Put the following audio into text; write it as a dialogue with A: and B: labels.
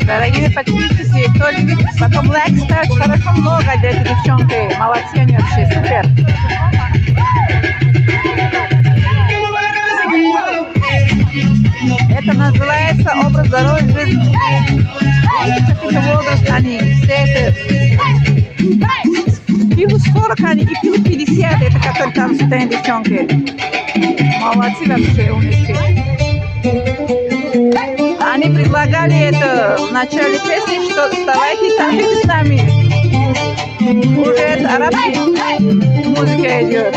A: Дорогие подписчики, кто любит, потом лайк ставить, хорошо много для этой девчонки. Молодцы они вообще, супер. Это называется образ здоровой жизни. Видите, какой возраст они, все это. Пилу 40 они и пилу 50, это которые там стоят девчонки. Молодцы вообще, умнички. Они предлагали это в начале песни, что вставайте, танцуйте с нами. Уже это арабская музыка идет.